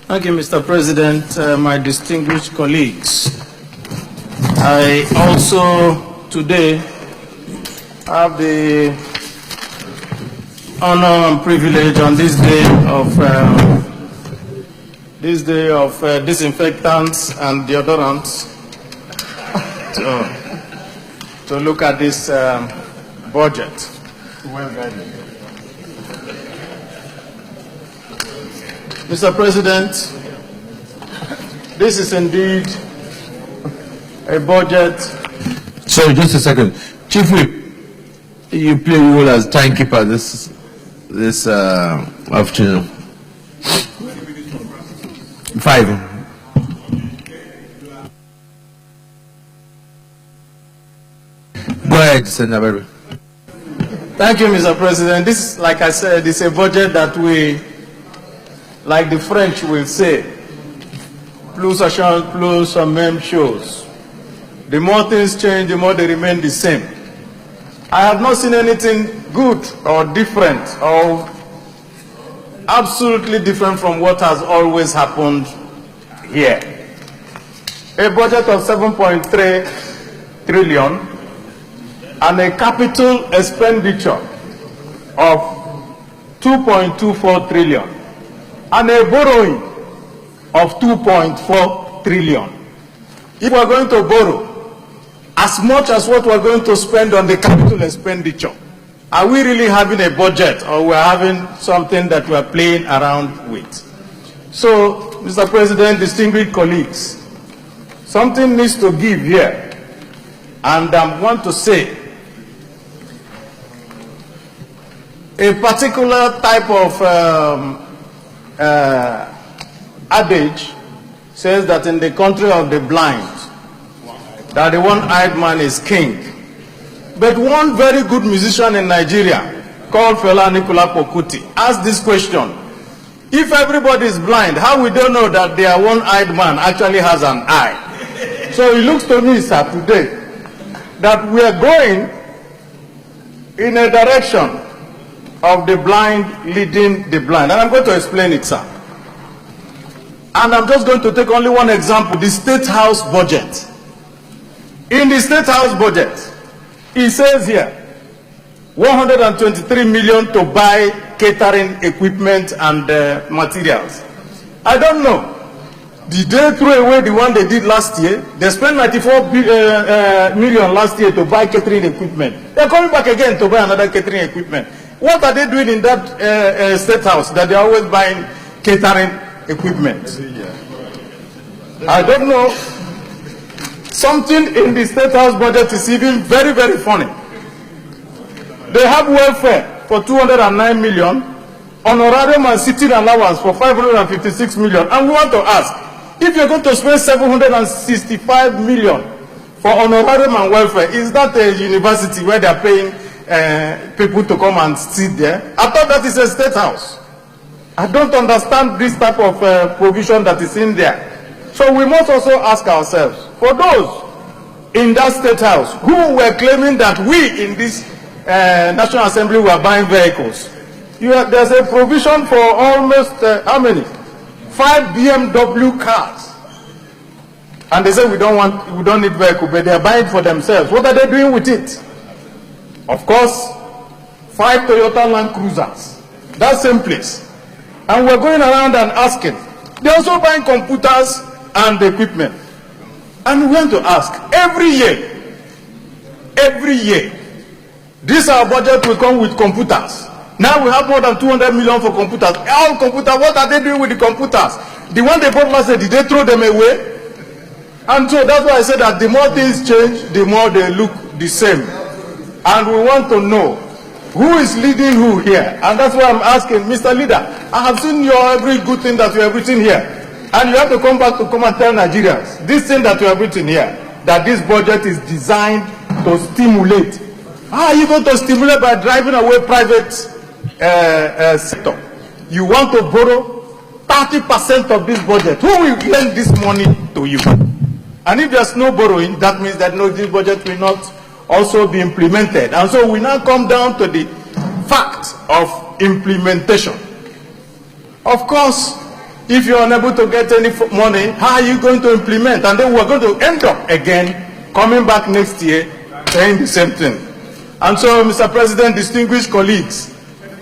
Thank you, Mr. President, my distinguished colleagues. I also today have the honor and privilege on this day of disinfectants and deodorants to look at this budget. Well guided. Mr. President, this is indeed a budget. Sorry, just a second. Chief Whip, you play a role as timekeeper this afternoon. 5. Go ahead, Senator. Thank you, Mr. President. This, like I said, is a budget that we, like the French will say, plus ça change, plus ça même chose. The more things change, the more they remain the same. I have not seen anything good or different or absolutely different from what has always happened here. A budget of 7.3 trillion and a capital expenditure of 2.24 trillion and a borrowing of 2.4 trillion. If we are going to borrow as much as what we are going to spend on the capital expenditure, are we really having a budget, or we are having something that we are playing around with? So, Mr. President, distinguished colleagues, something needs to give here, and I want to say a particular type of adage says that in the country of the blind, that the one-eyed man is king. But one very good musician in Nigeria, called Fela Nicola Pokuti, asked this question: if everybody is blind, how we don't know that their one-eyed man actually has an eye? So it looks to me, sir, today, that we are going in a direction of the blind leading the blind. And I'm going to explain it, sir. And I'm just going to take only one example, the State House budget. In the State House budget, it says here, 123 million to buy catering equipment and materials. I don't know. Did they throw away the one they did last year? They spent 94 million last year to buy catering equipment. They're coming back again to buy another catering equipment. What are they doing in that State House that they're always buying catering equipment? I don't know. Something in the State House budget is even very, very funny. They have welfare for 209 million, honorarium and sitting allowance for 556 million. And we want to ask, if you're going to spend 765 million for honorarium and welfare, is that a university where they're paying people to come and sit there? I thought that is a State House. I don't understand this type of provision that is in there. So we must also ask ourselves, for those in that State House who were claiming that we in this National Assembly were buying vehicles, there's a provision for almost, how many? 5 BMW cars. And they say we don't need vehicle, but they're buying for themselves. What are they doing with it? Of course, 5 Toyota Land Cruisers, that same place. And we're going around and asking. They're also buying computers and equipment. And we want to ask, every year, this our budget will come with computers. Now we have more than 200 million for computers. All computers, what are they doing with the computers? The one they bought last year, did they throw them away? And so that's why I said that the more things change, the more they look the same. And we want to know who is leading who here. And that's why I'm asking, Mr. Leader, I have seen your every good thing that you have written here. And you have to come back to come and tell Nigerians, this thing that you have written here, that this budget is designed to stimulate. How are you going to stimulate by driving away private sector? You want to borrow 30% of this budget. Who will lend this money to you? And if there's no borrowing, that means that no, this budget will not also be implemented. And so we now come down to the fact of implementation. Of course, If you're unable to get any money, how are you going to implement? And then we're going to end up again coming back next year saying the same thing. And so, Mr. President, distinguished colleagues,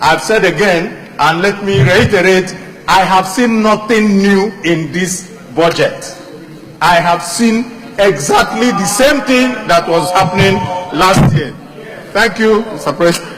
I've said again, and let me reiterate, I have seen nothing new in this budget. I have seen exactly the same thing that was happening last year. Thank you, Mr. President.